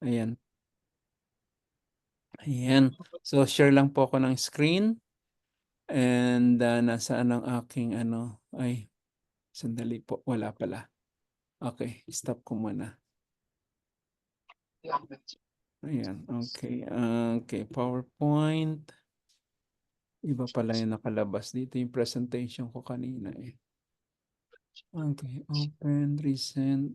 Ayan. Ayan. So, share lang po ako ng screen. And nasaan ang aking ano? Ay, sandali po. Wala pala. Okay, stop ko muna. Ayan, okay. Okay, PowerPoint. Iba pala yung nakalabas dito yung presentation ko kanina eh. Okay, open, recent.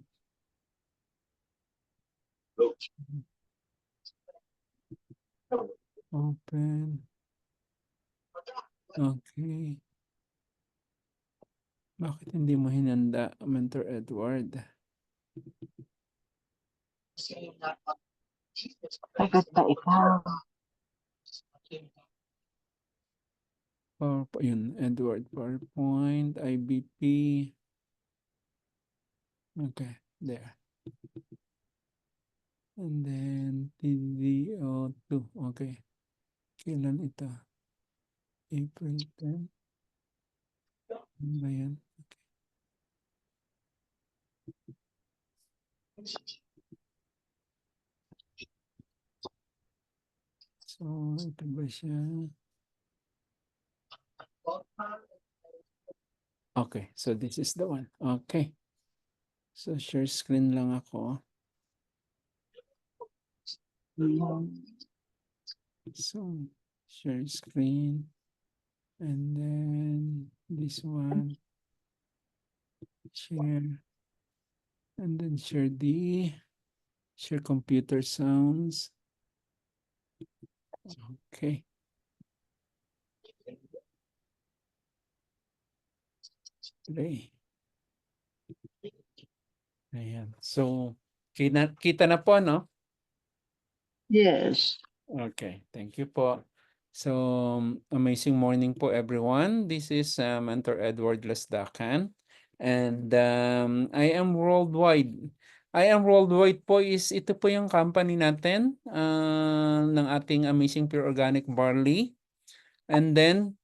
Open. Okay. Bakit hindi mo hinanda, Mentor Edward? Bakit pa ikaw? Yun, Edward, PowerPoint, IBP. Okay, there. And then TDO2. Okay. Kailan ito? April 10. Ano ba yan? Okay. So, ito ba siya? Okay, so this is the one. Okay. So, share screen lang ako. So, share screen. And then this one. Share. And then share computer sounds. Okay. Play. Ayan. So, kita na po, no? Yes. Okay. Thank you po. So, amazing morning po, everyone. This is Mentor Edward Lasdacan. And I am worldwide. I am worldwide po is ito po yung company natin ng ating Amazing Pure Organic Barley. And then,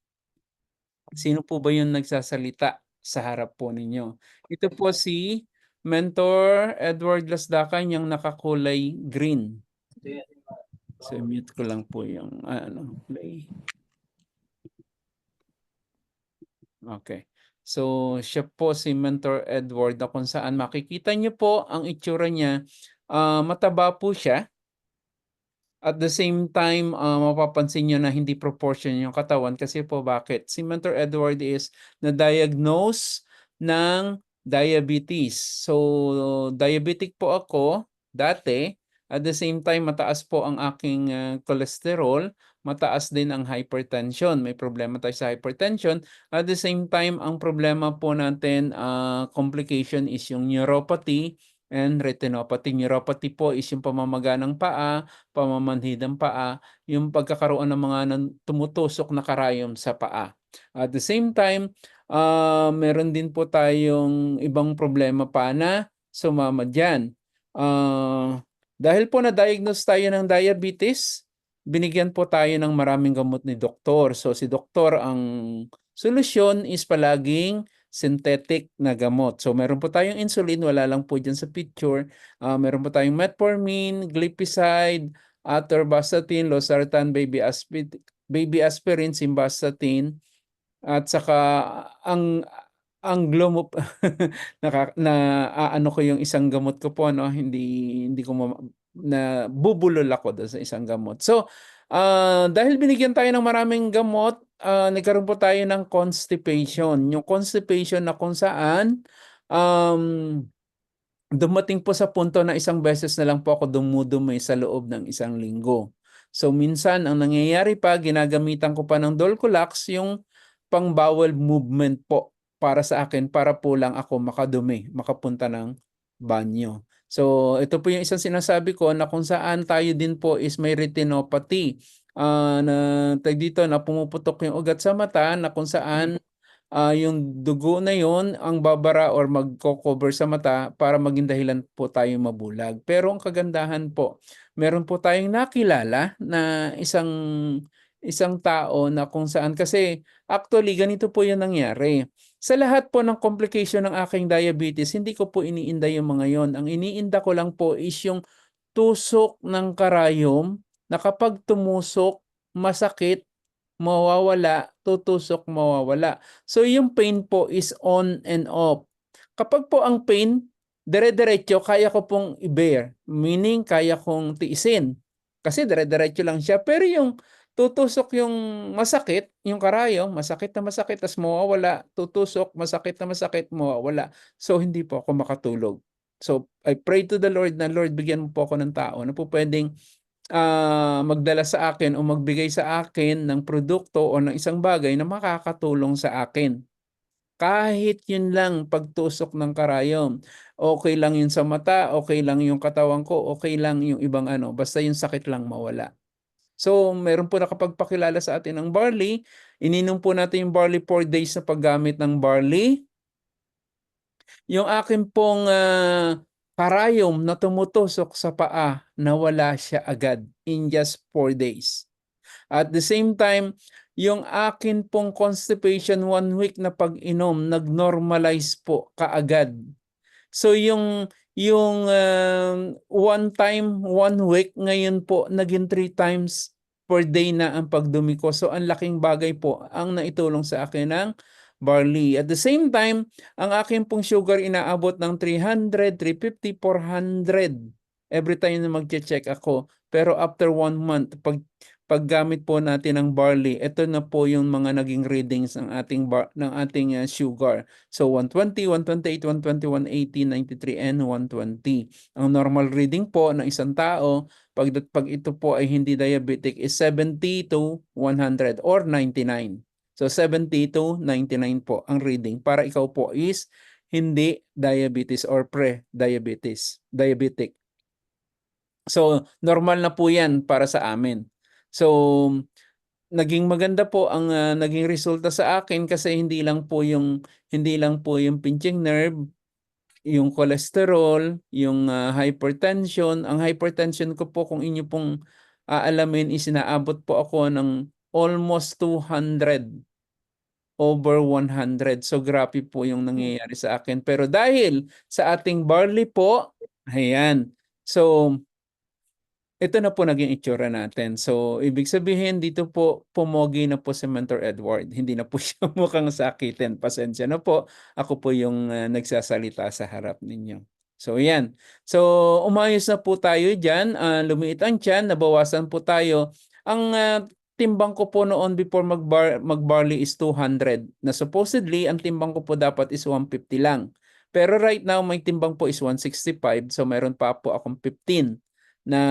sino po ba yung nagsasalita sa harap po ninyo? Ito po si Mentor Edward Lasdacan, yung nakakulay green. So, mute ko lang po yung play. Okay. So, siya po si Mentor Edward na kung saan makikita niyo po ang itsura niya. Mataba po siya. At the same time, mapapansin niyo na hindi proportion yung katawan kasi po bakit? Si Mentor Edward is na-diagnose ng diabetes. So, diabetic po ako dati. At the same time, mataas po ang aking cholesterol. Mataas din ang hypertension. May problema tayo sa hypertension. At the same time, ang problema po natin, complication is yung neuropathy and retinopathy. Neuropathy po is yung pamamaga ng paa, pamamanhid ng paa, yung pagkakaroon ng mga tumutusok na karayom sa paa. At the same time, meron din po tayong ibang problema pa na sumama dyan. Dahil po na-diagnose tayo ng diabetes, binigyan po tayo ng maraming gamot ni doktor. So si doktor, ang solusyon is palaging synthetic na gamot. So meron po tayong insulin, wala lang po dyan sa picture. Meron po tayong metformin, glipizide, atorvastatin, losartan, baby aspirin, simvastatin, at saka ang glomop na ano ko yung isang gamot ko po, no, hindi ko na bubulol ako doon sa isang gamot. So dahil binigyan tayo ng maraming gamot, nagkaroon po tayo ng constipation. Yung constipation na kung saan dumating po sa punto na isang beses na lang po ako dumudumi sa loob ng isang linggo. So minsan ang nangyayari pa, ginagamitan ko pa ng Dulcolax, yung pang bowel movement po para sa akin, para po lang ako makadumi, makapunta ng banyo. So ito po yung isang sinasabi ko na kung saan tayo din po is may retinopathy. Na dito na pumuputok yung ugat sa mata na kung saan yung dugo na yon ang babara or magko-cover sa mata para maging dahilan po tayo mabulag. Pero ang kagandahan po, meron po tayong nakilala na isang tao na kung saan, kasi actually ganito po yung nangyari. Sa lahat po ng complication ng aking diabetes, hindi ko po iniinda yung mga yon. Ang iniinda ko lang po is yung tusok ng karayom na kapag tumusok, masakit, mawawala, tutusok, mawawala. So yung pain po is on and off. Kapag po ang pain, dire-diretso, kaya ko pong i-bear. Meaning, kaya kong tiisin. Kasi dire-diretso lang siya. Pero yung tutusok yung masakit, yung karayom, masakit na masakit, tas mawawala, tutusok, masakit na masakit, mawawala. So, hindi po ako makatulog. So, I pray to the Lord na, Lord, bigyan mo po ako ng tao na po pwedeng magdala sa akin o magbigay sa akin ng produkto o ng isang bagay na makakatulong sa akin. Kahit yun lang pagtusok ng karayom. Okay lang yun sa mata, okay lang yung katawan ko, okay lang yung ibang ano, basta yung sakit lang mawala. So, meron po nakapagpakilala sa atin ng barley. Ininom po natin yung barley 4 days na paggamit ng barley. Yung akin pong karayom na tumutusok sa paa, nawala siya agad in just 4 days. At the same time, yung akin pong constipation 1 week na pag-inom, nag-normalize po kaagad. So yung 1 time, 1 week, ngayon po naging 3 times per day na ang pagdumi ko. So ang laking bagay po ang naitulong sa akin ng barley. At the same time, ang akin pong sugar inaabot ng 300, 350, 400 every time na magche-check ako. Pero after 1 month, paggamit po natin ng barley, ito na po yung mga naging readings ng ating sugar. So 120, 128, 120, 180, 93 and 120. Ang normal reading po ng isang tao pag ito po ay hindi diabetic is 70 to 100 or 99. So 70 to 99 po ang reading para ikaw po is hindi diabetes or diabetic. So normal na po 'yan para sa amin. So naging maganda po ang naging resulta sa akin kasi hindi lang po yung pinching nerve, yung cholesterol, yung hypertension. Ang hypertension ko po, kung inyo pong aalamin, is inaabot po ako ng almost 200 over 100. So grabe po yung nangyayari sa akin. Pero dahil sa ating barley po, ayan. So ito na po naging itsura natin. So, ibig sabihin dito po, pumogi na po si Mentor Edward. Hindi na po siya mukhang sakitin. Pasensya na po. Ako po yung nagsasalita sa harap ninyo. So, yan. So, umayos na po tayo dyan. Lumiit ang tiyan. Nabawasan po tayo. Ang timbang ko po noon before mag-barley is 200. Na supposedly, ang timbang ko po dapat is 150 lang. Pero right now, may timbang po is 165. So, meron pa po akong 15 na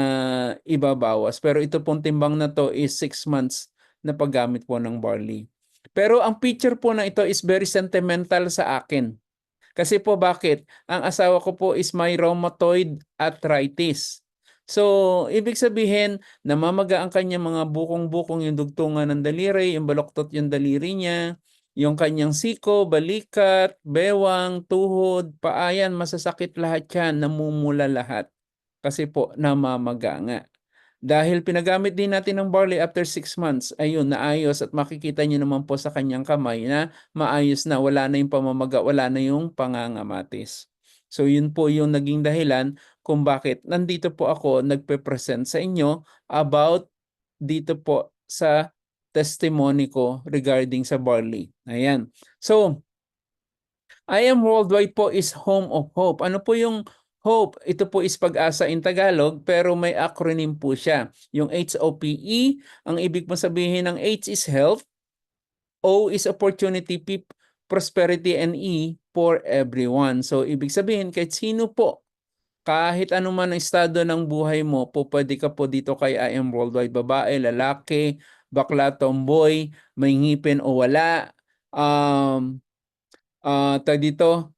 ibabawas. Pero ito pong timbang na to is 6 months na paggamit po ng barley. Pero ang picture po na ito is very sentimental sa akin. Kasi po bakit? Ang asawa ko po is may rheumatoid arthritis. So, ibig sabihin, namamaga ang kanyang mga bukong-bukong, yung dugtungan ng daliri, yung baloktot yung daliri niya, yung kanyang siko, balikat, bewang, tuhod, paayan, masasakit lahat yan, namumula lahat. Kasi po namamaga nga. Dahil pinagamit din natin ng barley after 6 months, ayun, naayos at makikita niyo naman po sa kanyang kamay na maayos na, wala na yung pamamaga, wala na yung pangangamatis. So yun po yung naging dahilan kung bakit nandito po ako nagpe-present sa inyo about dito po sa testimony ko regarding sa barley. Ayan. So, I am worldwide po is home of hope. Ano po yung hope? Ito po is pag-asa in Tagalog, pero may acronym po siya. Yung HOPE, ang ibig mo sabihin ng H is health, O is opportunity, P prosperity, and E for everyone. So ibig sabihin kahit sino po, kahit ano man ang estado ng buhay mo, po pwede ka po dito kay I am worldwide. Babae, lalaki, bakla, tomboy, may ngipin o wala. Dito,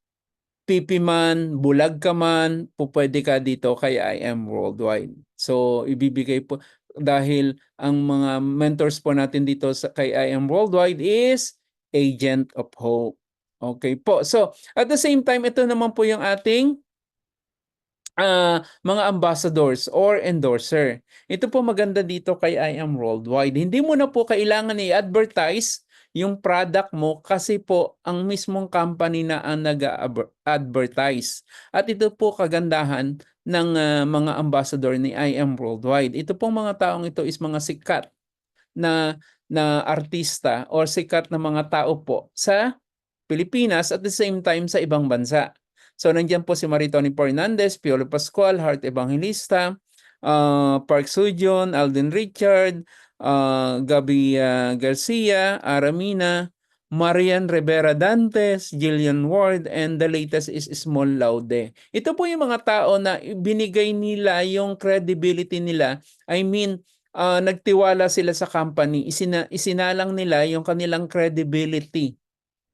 pipi man, bulag ka man, pupwede ka dito kay I am worldwide. So, ibibigay po, dahil ang mga mentors po natin dito kay I am worldwide is agent of hope. Okay po. So, at the same time, ito naman po yung ating mga ambassadors or endorser. Ito po maganda dito kay I am worldwide. Hindi mo na po kailangan i-advertise yung product mo kasi po ang mismong company na ang nag-advertise. At ito po kagandahan, ng mga ambassador ni IM Worldwide. Ito pong mga taong ito is mga sikat na artista or sikat na mga tao po sa Pilipinas at the same time sa ibang bansa. So nandiyan po si Maritoni Fernandez, Piolo Pascual, Heart Evangelista, Park Soo-joon, Alden Richard, Gabby Garcia, Aramina, Marian Rivera Dantes, Jillian Ward, and the latest is Small Laude. Ito po yung mga tao na binigay nila yung credibility nila. I mean, nagtiwala sila sa company, isinalang nila yung kanilang credibility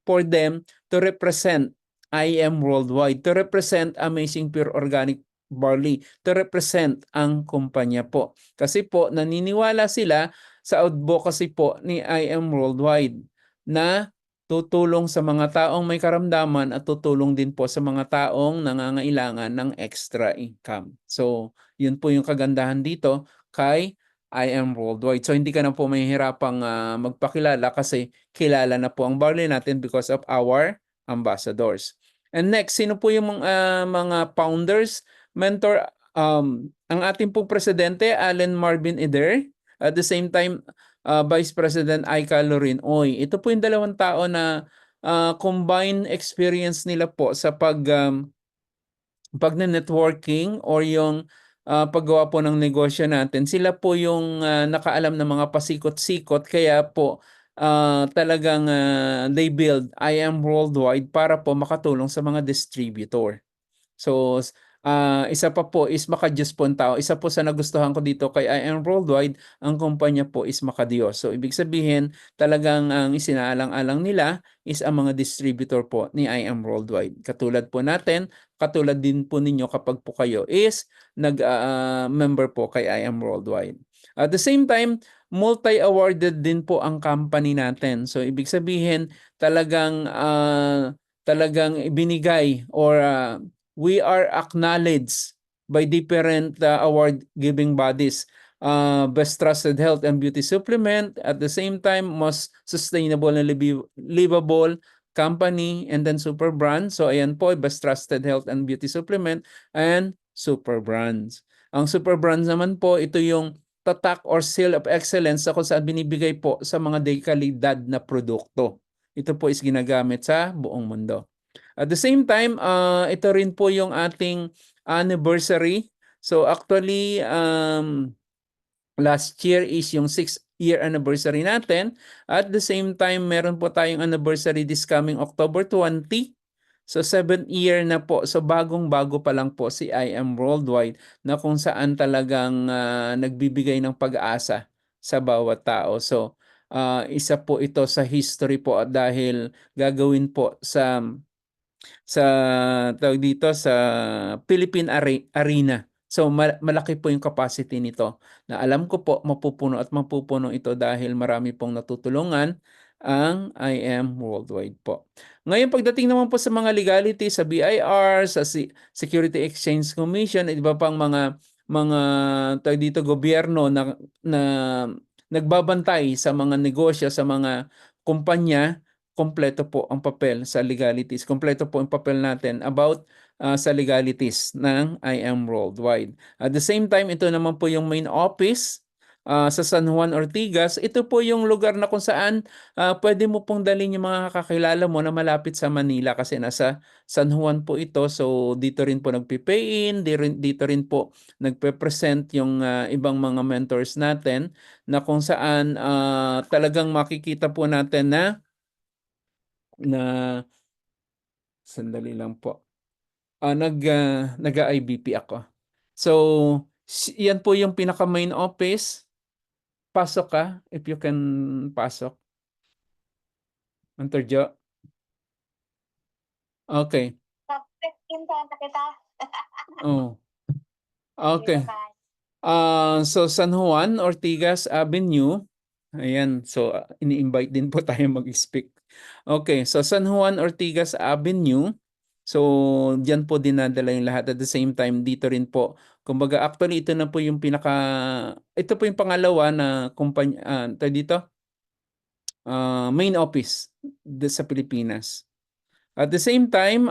for them to represent IM Worldwide, to represent Amazing Pure Organic Barley, to represent ang kumpanya po. Kasi po naniniwala sila sa advocacy po ni IM Worldwide na tutulong sa mga taong may karamdaman at tutulong din po sa mga taong nangangailangan ng extra income. So, yun po yung kagandahan dito kay IM Worldwide. So, hindi ka na po mahihirapang magpakilala kasi kilala na po ang barley natin because of our ambassadors. And next, sino po yung mga founders, mentor? Ang ating pong presidente, Allen Marvin Eder. At the same time, Vice President Aika Lorin Oy. Ito po yung dalawang tao na combined experience nila po sa pag-networking or yung paggawa po ng negosyo natin. Sila po yung nakaalam ng mga pasikot-sikot kaya po talagang they build IM Worldwide para po makatulong sa mga distributor. So, isa pa po is makadiyos po ang tao. Isa po sa nagustuhan ko dito kay IM Worldwide, ang kumpanya po is makadiyos. So, ibig sabihin, talagang ang isinaalang-alang nila is ang mga distributor po ni IM Worldwide. Katulad po natin, katulad din po ninyo kapag po kayo is nag-member po kay IM Worldwide. At the same time, multi-awarded din po ang company natin. So, ibig sabihin, talagang ibinigay or we are acknowledged by different award-giving bodies. Best Trusted Health and Beauty Supplement, at the same time, most sustainable and livable company, and then Super Brand. So, ayan po, Best Trusted Health and Beauty Supplement and Super Brands. Ang Super Brands naman po, ito yung tatak or seal of excellence sa kung saan binibigay po sa mga dekalidad na produkto. Ito po is ginagamit sa buong mundo. At the same time, ito rin po yung ating anniversary. So actually, last year is yung 6th-year anniversary natin. At the same time, meron po tayong anniversary this coming October 20. So 7th year na po. So bagong-bago pa lang po si IM Worldwide na kung saan talagang nagbibigay ng pag-asa sa bawat tao. So isa po ito sa history po dahil gagawin po sa tawag dito sa Philippine Arena. So malaki po yung capacity nito na alam ko po mapupuno at mapupuno ito dahil marami pong natutulungan ang IM Worldwide po. Ngayon pagdating naman po sa mga legality sa BIR, sa Security Exchange Commission at iba pang mga tawag dito gobyerno na nagbabantay sa mga negosyo, sa mga kumpanya, kompleto po ang papel sa legalities. Kompleto po ang papel natin about sa legalities ng IM Worldwide. At the same time, ito naman po yung main office sa San Juan Ortigas. Ito po yung lugar na kung saan pwede mo pong dalhin yung mga kakilala mo na malapit sa Manila kasi nasa San Juan po ito. So dito rin po nagpipay-in, dito rin po nagpe-present yung ibang mga mentors natin na kung saan talagang makikita po natin na sandali lang po. Nag-IBP ako. So, yan po yung pinaka main office. Pasok ka if you can pasok. Antorjo. Okay. Oh. Okay. So San Juan Ortigas Avenue. Ayan, so ini-invite din po tayo mag-speak. Okay, so San Juan Ortigas Avenue. So diyan po dinadala yung lahat at the same time dito rin po. Kumbaga actually ito na po yung ito po yung pangalawa na kumpanya dito. Main office sa Pilipinas. At the same time,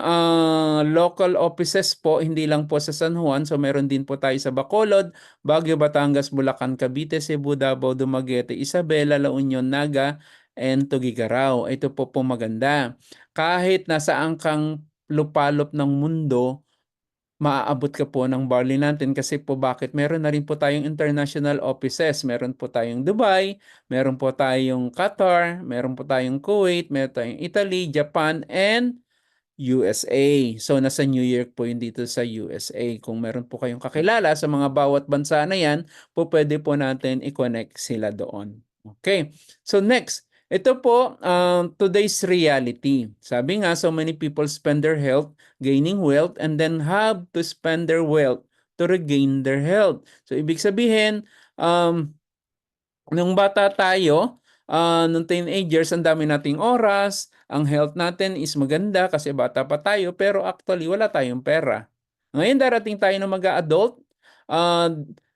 local offices po, hindi lang po sa San Juan. So meron din po tayo sa Bacolod, Baguio, Batangas, Bulacan, Cavite, Cebu, Davao, Dumaguete, Isabela, La Union, Naga, and Tuguegarao. Ito po maganda. Kahit nasaan kang lupalop ng mundo, maaabot ka po ng barley natin kasi po bakit? Meron na rin po tayong international offices. Meron po tayong Dubai, meron po tayong Qatar, meron po tayong Kuwait, meron tayong Italy, Japan, and USA. So, nasa New York po yun dito sa USA. Kung meron po kayong kakilala sa mga bawat bansa na yan, po pwede po natin i-connect sila doon. Okay. So, next. Ito po, today's reality. Sabi nga, so many people spend their health gaining wealth and then have to spend their wealth to regain their health. So, ibig sabihin, nung bata tayo, nung teenagers, ang dami nating oras, ang health natin is maganda kasi bata pa tayo, pero actually wala tayong pera. Ngayon darating tayo na mag-a-adult, uh,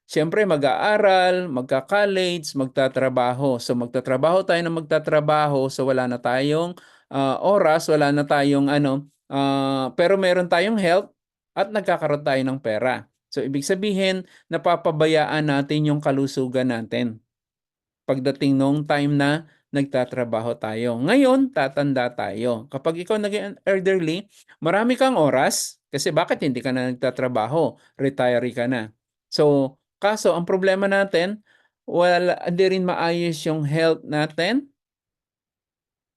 siyempre mag-aaral, magka-college, magtatrabaho. So magtatrabaho tayo na magtatrabaho, so wala na tayong oras, wala na tayong pero meron tayong health at nagkakaroon tayo ng pera. So ibig sabihin, napapabayaan natin yung kalusugan natin pagdating nung time na nagtatrabaho tayo. Ngayon, tatanda tayo. Kapag ikaw naging elderly, marami kang oras kasi bakit hindi ka na nagtatrabaho? Retiree ka na. So, kaso ang problema natin, hindi rin maayos yung health natin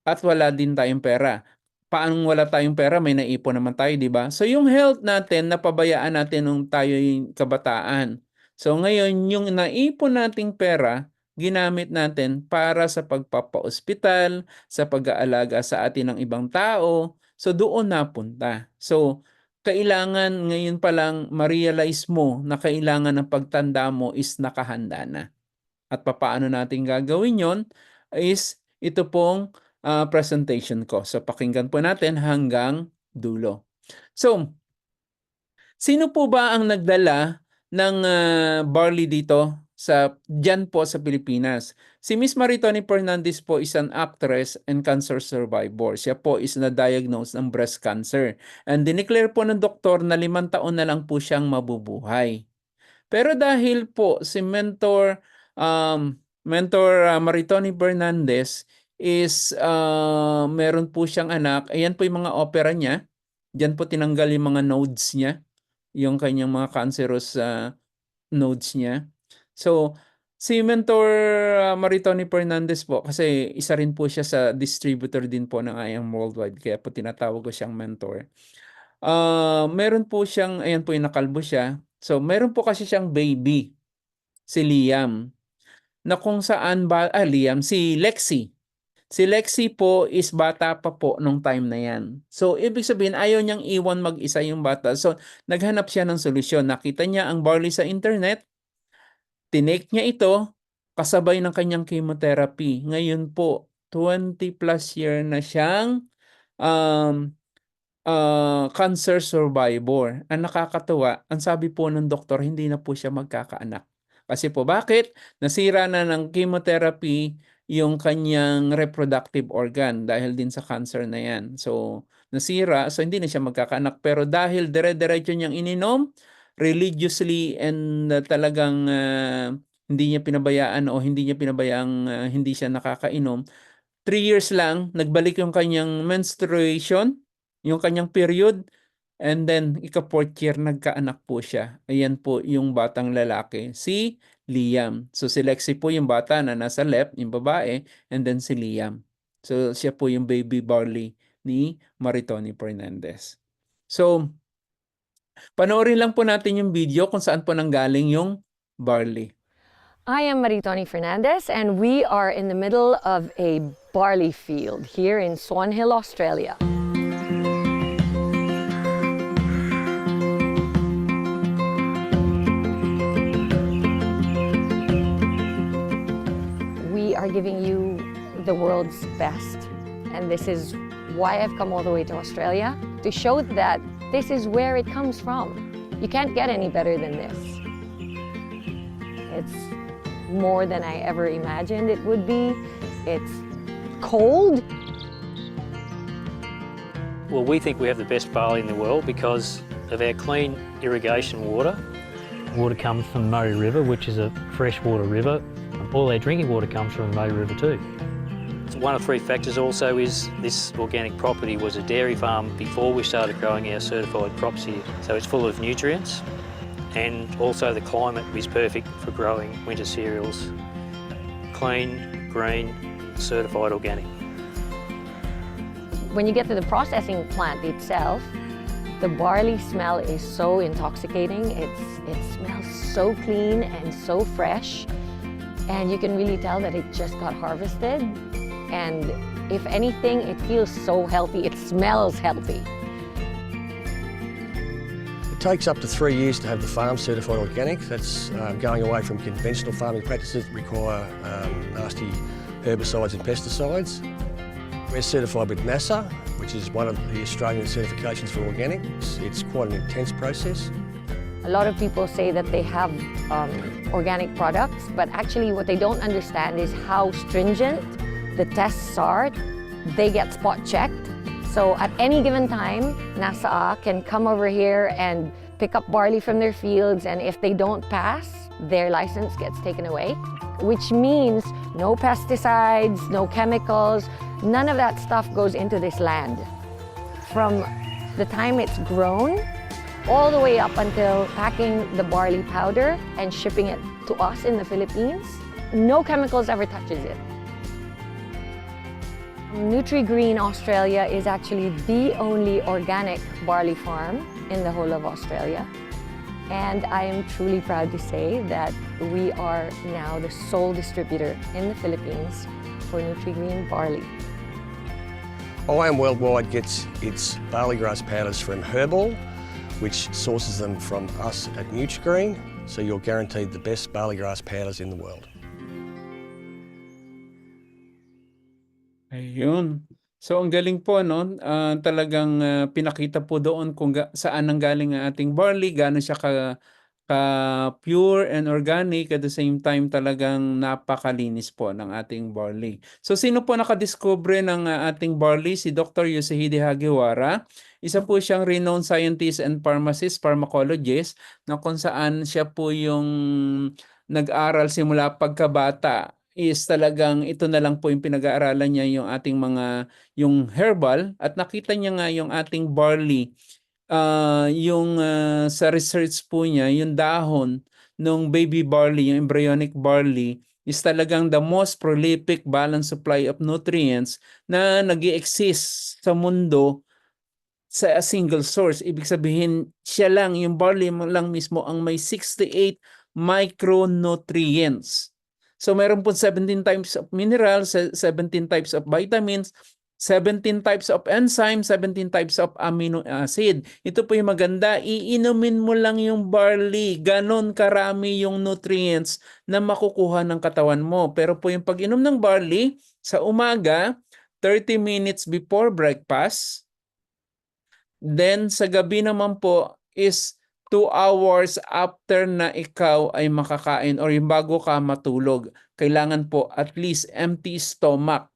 at wala din tayong pera. Paano wala tayong pera? May naipon naman tayo, di ba? So, yung health natin, napabayaan natin nung tayo'y kabataan. So, ngayon, yung naipon nating pera, ginamit natin para sa pagpapa-ospital, sa pag-aalaga sa atin ng ibang tao. So, doon napunta. So, kailangan ngayon pa lang ma-realize mo na kailangan ng pagtanda mo is nakahanda na. At papaano natin gagawin yon is ito pong presentation ko. So, pakinggan po natin hanggang dulo. So, sino po ba ang nagdala ng barley dito dyan po sa Pilipinas? Si Miss Maritoni Fernandez po is an actress and cancer survivor. Siya po is na-diagnose ng breast cancer. And dineclare po ng doktor na 5 taon na lang po siyang mabubuhay. Pero dahil po si Maritoni Fernandez is meron po siyang anak. Ayan po yung mga opera niya. Diyan po tinanggal yung mga nodes niya, yung kanyang mga cancerous nodes niya. So, si Maritoni Fernandez po, kasi isa rin po siya sa distributor din po ng I Am Worldwide, kaya po tinatawag ko siyang mentor. Meron po siyang, ayan po yung nakalbo siya. So, meron po kasi siyang baby, si Liam, na kung saan Liam, si Lexi. Si Lexi po is bata pa po nung time na yan. So, ibig sabihin, ayaw niyang iwan mag-isa yung bata. So, naghanap siya ng solusyon. Nakita niya ang barley sa internet, tinake niya ito, kasabay ng kanyang chemotherapy. Ngayon po, 20 plus year na siyang um, cancer survivor. Ang nakakatuwa, ang sabi po ng doktor, hindi na po siya magkakaanak. Kasi po bakit? Nasira na ng chemotherapy yung kanyang reproductive organ dahil din sa cancer na yan. So, nasira, so hindi na siya magkakaanak. Pero dahil dire-diretso niyang ininom, religiously and talagang hindi niya pinabayaan o hindi niya pinabayaang hindi siya nakakainom, 3 years lang, nagbalik yung kanyang menstruation, yung kanyang period, and then ika-4th year nagkaanak po siya. Ayan po yung batang lalaki, si Liam. So si Lexi po yung bata na nasa left, yung babae, and then si Liam. So siya po yung baby barley ni Maritoni Fernandez. So, panoorin lang po natin yung video kung saan po nanggaling yung barley. I am Maritoni Fernandez, and we are in the middle of a barley field here in Swan Hill, Australia. We are giving you the world's best, and this is why I've come all the way to Australia, to show that this is where it comes from. You can't get any better than this. It's more than I ever imagined it would be. It's cold. Well, we think we have the best barley in the world because of our clean irrigation water. Water comes from the Murray River, which is a freshwater river. All our drinking water comes from the Murray River too. One of three factors also is this organic property was a dairy farm before we started growing our certified crops here. So it's full of nutrients, and also the climate is perfect for growing winter cereals. Clean, green, certified organic. When you get to the processing plant itself, the barley smell is so intoxicating. It smells so clean and so fresh, and you can really tell that it just got harvested. And if anything, it feels so healthy. It smells healthy. It takes up to 3 years to have the farm certified organic. That's going away from conventional farming practices that require nasty herbicides and pesticides. We're certified with NASA, which is one of the Australian certifications for organics. It's quite an intense process. A lot of people say that they have organic products, but actually what they don't understand is how stringent the tests are. They get spot checked. So at any given time, NASA can come over here and pick up barley from their fields, and if they don't pass, their license gets taken away, which means no pesticides, no chemicals, none of that stuff goes into this land. From the time it's grown, all the way up until packing the barley powder and shipping it to us in the Philippines, no chemicals ever touches it. Nutri-Green Australia is actually the only organic barley farm in the whole of Australia. And I am truly proud to say that we are now the sole distributor in the Philippines for Nutri-Green barley. IAM Worldwide gets its barley grass powders from Herbal, which sources them from us at Nutri-Green, so you're guaranteed the best barley grass powders in the world. Ayun. So ang galing po, no? Talagang pinakita po doon kung saan nanggaling ang ating barley, gaano siya ka-pure and organic, at the same time talagang napakalinis po ng ating barley. So sino po nakadiscover ng ating barley? Si Dr. Yoshihide Hagiwara. Isa po siyang renowned scientist and pharmacologist, na kung saan siya po yung nag-aral simula pagkabata. Is talagang ito na lang po yung pinag-aaralan niya, yung ating yung herbal, at nakita niya nga yung ating barley, sa research po niya, yung dahon ng baby barley, yung embryonic barley, is talagang the most prolific balanced supply of nutrients na nag-i-exist sa mundo sa a single source. Ibig sabihin, siya lang, yung barley lang mismo ang may 68 micronutrients. So meron po 17 types of minerals, 17 types of vitamins, 17 types of enzymes, 17 types of amino acid. Ito po yung maganda, iinumin mo lang yung barley, ganon karami yung nutrients na makukuha ng katawan mo. Pero po yung pag-inom ng barley sa umaga, 30 minutes before breakfast, then sa gabi naman po is 2 hours after na ikaw ay makakain or yung bago ka matulog. Kailangan po at least empty stomach.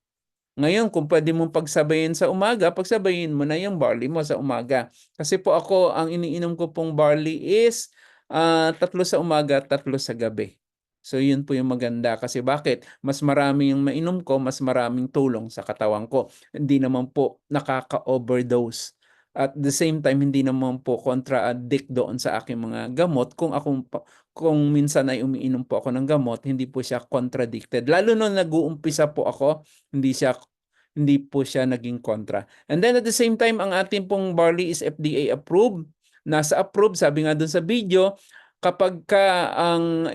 Ngayon, kung pwede mong pagsabayin sa umaga, pagsabayin mo na yung barley mo sa umaga. Kasi po ako, ang iniinom ko pong barley is 3 sa umaga, 3 sa gabi. So yun po yung maganda. Kasi bakit? Mas marami yung mainom ko, mas maraming tulong sa katawan ko. Hindi naman po nakaka-overdose. At the same time, hindi naman po contra-addict doon sa aking mga gamot. Kung minsan ay umiinom po ako ng gamot, hindi po siya contradicted. Lalo nung nag-uumpisa po ako, hindi po siya naging kontra. And then at the same time, ang ating pong barley is FDA approved. Nasa approved, sabi nga doon sa video, kapag ang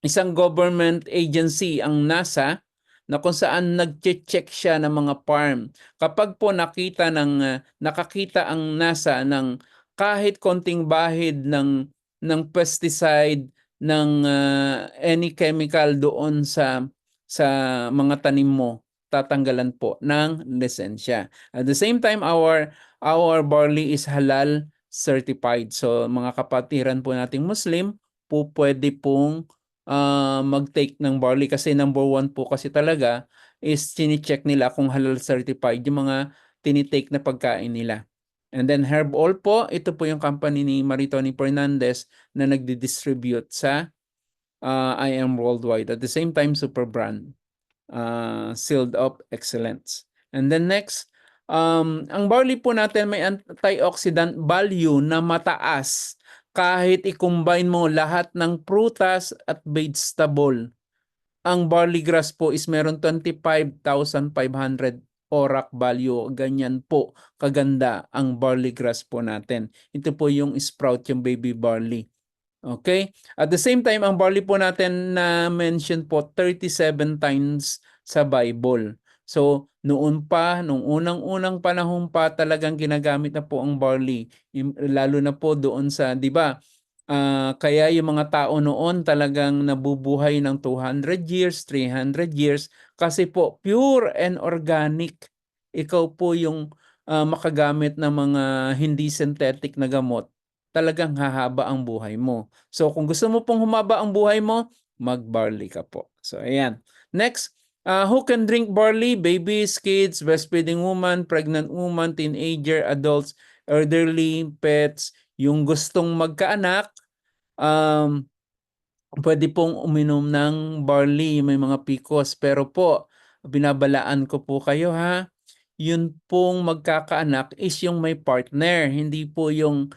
isang government agency, ang NASA, na kung saan nag-check siya ng mga farm. Kapag po nakakita ang NASA ng kahit konting bahid ng pesticide, ng any chemical doon sa mga tanim mo, tatanggalan po ng lisensya. At the same time, our barley is halal certified. So mga kapatiran po nating Muslim po pwede pong mag-take ng barley, kasi number 1 po kasi talaga is chine-check nila kung halal certified yung mga tinitake na pagkain nila. And then Herb All po, ito po yung company ni Maritoni Fernandez na nagdi-distribute sa IM Worldwide. At the same time, super brand, sealed of excellence. And then next, ang barley po natin may antioxidant value na mataas kahit i-combine mo lahat ng prutas at vegetable. Ang barley grass po is meron 25,500 ORAC value. Ganyan po kaganda ang barley grass po natin. Ito po yung sprout, yung baby barley. Okay? At the same time, ang barley po natin na mention po 37 times sa Bible. So, noon pa, nung unang-unang panahon pa, talagang ginagamit na po ang barley. Lalo na po doon sa, di ba, kaya yung mga tao noon talagang nabubuhay ng 200 years, 300 years, kasi po pure and organic. Ikaw po yung makagamit ng mga hindi synthetic na gamot, talagang hahaba ang buhay mo. So kung gusto mo pong humaba ang buhay mo, mag-barley ka po. So ayan. Next, who can drink barley? Babies, kids, breastfeeding woman, pregnant woman, teenager, adults, elderly, pets. Yung gustong magkaanak, pwede pong uminom ng barley, may mga PCOS. Pero po, binabalaan ko po kayo ha, yun pong magkakaanak is yung may partner, hindi po yung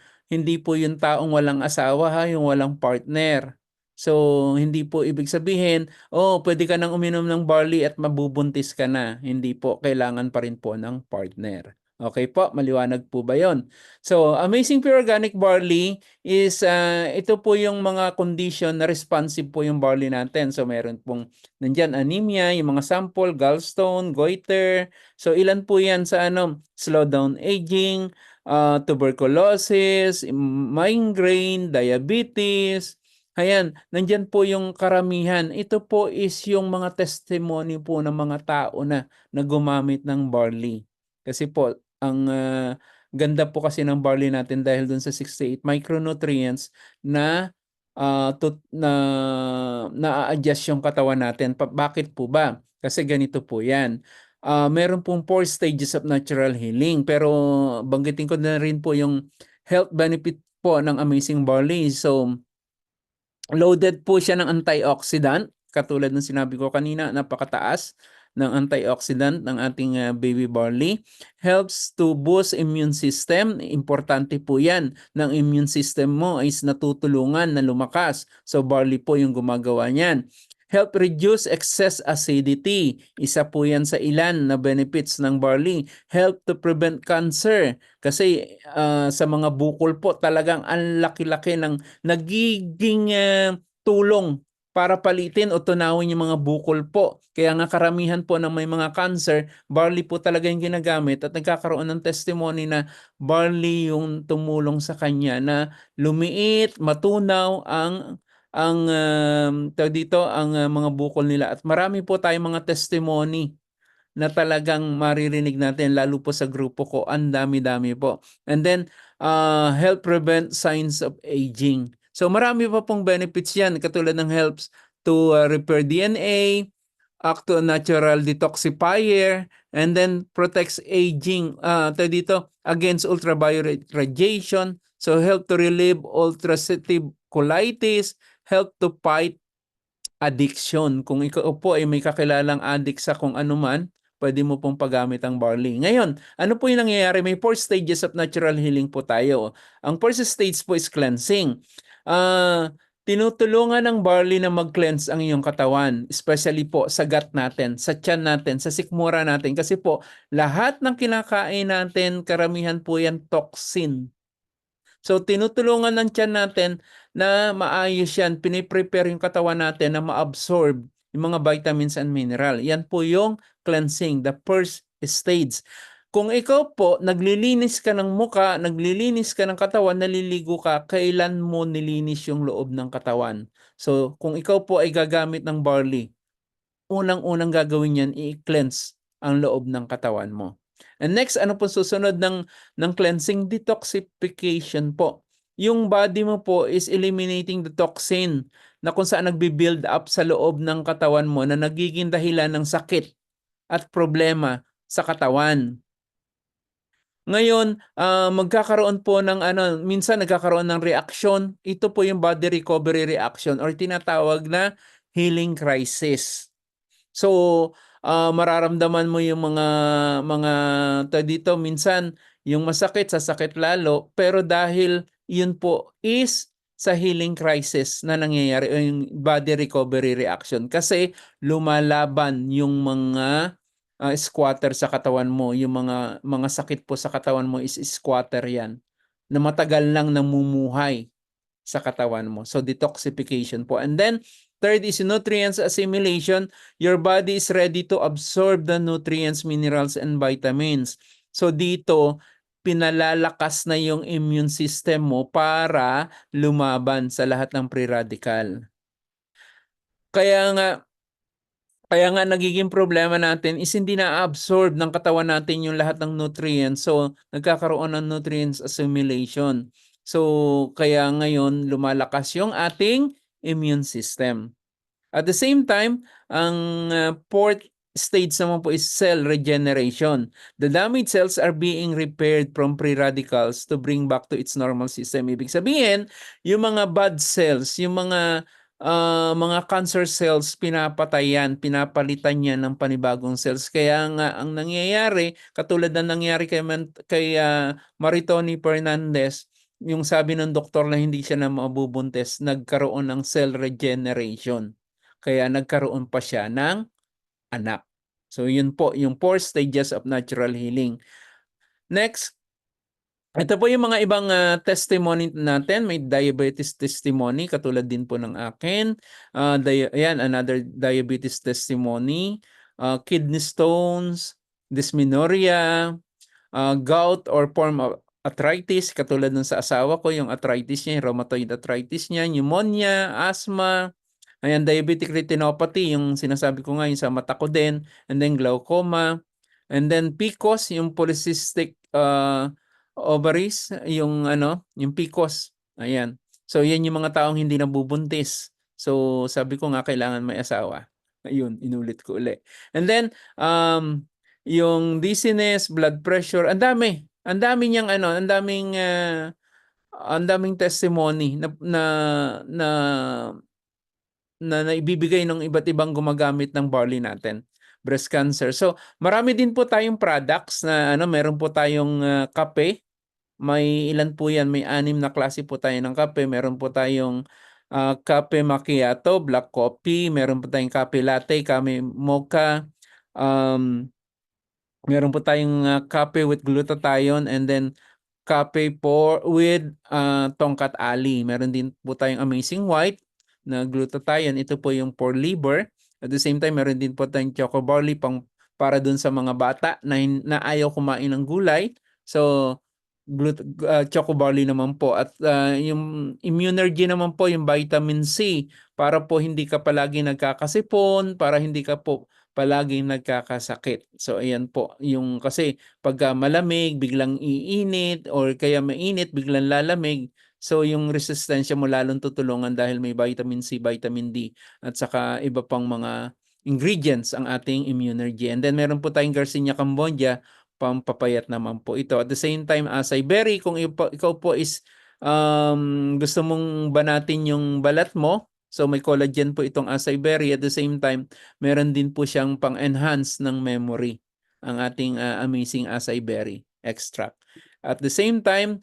taong walang asawa ha, yung walang partner. So, hindi po ibig sabihin, pwede ka nang uminom ng barley at mabubuntis ka na. Hindi po, kailangan pa rin po ng partner. Okay po, maliwanag po ba yon? So, Amazing Pure Organic Barley is, ito po yung mga condition na responsive po yung barley natin. So, meron pong nandyan anemia, yung mga sample, gallstone, goiter. So, ilan po yan sa slow down aging, tuberculosis, migraine, diabetes. Ayan, nandyan po yung karamihan. Ito po is yung mga testimony po ng mga tao na gumamit ng barley. Kasi po, ang ganda po kasi ng barley natin dahil dun sa 68 micronutrients na na-adjust yung katawan natin. Bakit po ba? Kasi ganito po yan. Meron pong 4 stages of natural healing, pero banggitin ko na rin po yung health benefit po ng Amazing Barley. So, loaded po siya ng antioxidant. Katulad ng sinabi ko kanina, napakataas ng antioxidant ng ating baby barley. Helps to boost immune system. Importante po yan. Ng immune system mo is natutulungan na lumakas. So barley po yung gumagawa niyan. Help reduce excess acidity. Isa po yan sa ilan na benefits ng barley. Help to prevent cancer. Kasi sa mga bukol po talagang ang laki-laki ng nagiging tulong para palitin o tunawin yung mga bukol po. Kaya nga karamihan po ng may mga cancer, barley po talaga yung ginagamit at nagkakaroon ng testimony na barley yung tumulong sa kanya na lumiit, matunaw ang mga bukol nila. At marami po tayong mga testimony na talagang maririnig natin, lalo po sa grupo ko, ang dami-dami po. And then, help prevent signs of aging. So marami pa pong benefits yan, katulad ng helps to repair DNA, act to a natural detoxifier, and then protects aging against ultraviolet radiation. So help to relieve ulcerative colitis, help to fight addiction. Kung ikaw po ay may kakilalang addict sa kung ano man, pwede mo pong paggamit ang barley. Ngayon, ano po yung nangyayari? May 4 stages of natural healing po tayo. Ang first stage po is cleansing. Tinutulungan ng barley na mag-cleanse ang iyong katawan, especially po sa gut natin, sa tiyan natin, sa sikmura natin. Kasi po, lahat ng kinakain natin, karamihan po yan toxin. So, tinutulungan ng tiyan natin na maayos yan. Piniprepare yung katawan natin na ma-absorb yung mga vitamins and mineral. Yan po yung cleansing, the first stage. Kung ikaw po, naglilinis ka ng muka, naglilinis ka ng katawan, naliligo ka, kailan mo nilinis yung loob ng katawan? So, kung ikaw po ay gagamit ng barley, unang-unang gagawin yan, i-cleanse ang loob ng katawan mo. And next, ano po susunod ng cleansing? Detoxification po. Yung body mo po is eliminating the toxin na kung saan nagbi-build up sa loob ng katawan mo na nagiging dahilan ng sakit at problema sa katawan. Ngayon, magkakaroon po ng minsan nagkakaroon ng reaksyon. Ito po yung body recovery reaction or tinatawag na healing crisis. So, mararamdaman mo yung mga dito minsan yung masakit, sasakit lalo, pero dahil yun po is sa healing crisis na nangyayari o yung body recovery reaction kasi lumalaban yung mga squatter sa katawan mo, yung mga sakit po sa katawan mo is squatter yan na matagal lang namumuhay sa katawan mo. So detoxification po. And then third is nutrients assimilation. Your body is ready to absorb the nutrients, minerals, and vitamins. So dito, pinalalakas na yung immune system mo para lumaban sa lahat ng free radical. Kaya nga nagiging problema natin is hindi na-absorb ng katawan natin yung lahat ng nutrients. So, nagkakaroon ng nutrients assimilation. So, kaya ngayon lumalakas yung ating immune system. At the same time, ang fourth stage naman po is cell regeneration. The damaged cells are being repaired from free radicals to bring back to its normal system. Ibig sabihin, yung mga bad cells, yung mga cancer cells, pinapalitan yan ng panibagong cells. Kaya nga, ang nangyayari, katulad na nangyari kay Maritoni Fernandez, yung sabi ng doktor na hindi siya na mabubuntis, nagkaroon ng cell regeneration. Kaya nagkaroon pa siya ng anak. So yun po, yung 4 stages of natural healing. Next, ito po yung mga ibang testimony natin. May diabetes testimony, katulad din po ng akin. Ayan, another diabetes testimony. Kidney stones, dysmenorrhea, gout or form of arthritis, katulad nun sa asawa ko, yung arthritis niya, yung rheumatoid arthritis niya, pneumonia, asthma, ayan, diabetic retinopathy, yung sinasabi ko nga, yung sa mata ko din, and then glaucoma, and then PCOS, yung polycystic ovaries, yung PCOS, ayan. So, yan yung mga taong hindi nabubuntis. So, sabi ko nga, kailangan may asawa. Ayun, inulit ko ulit. And then, yung dizziness, blood pressure, ang daming testimony na ibibigay ng iba't ibang gumagamit ng barley natin. Breast cancer. So, marami din po tayong products na meron po tayong kape. May ilan po yan, may 6 na klase po tayo ng kape. Meron po tayong kape macchiato, black coffee, meron po tayong kape latte, kape mocha, meron po tayong kape with glutathione, and then kape with tongkat ali. Meron din po tayong amazing white na glutathione. Ito po yung for liver. At the same time, meron din po tayong choco barley para dun sa mga bata na ayaw kumain ng gulay. So, choco barley naman po. At yung immunergy naman po, yung vitamin C, para po hindi ka palagi nagkakasipon, para hindi ka po palaging nagkakasakit. So, ayan po. Yung kasi pagka malamig, biglang iinit, or kaya mainit, biglang lalamig. So, yung resistensya mo lalong tutulungan dahil may vitamin C, vitamin D, at saka iba pang mga ingredients ang ating immunergy. And then, meron po tayong Garcinia cambogia, pampapayat naman po ito. At the same time, acai berry, kung ikaw po is gusto mong banatin yung balat mo, so may collagen po itong acai berry. At the same time, meron din po siyang pang-enhance ng memory, ang ating amazing acai berry extract. At the same time,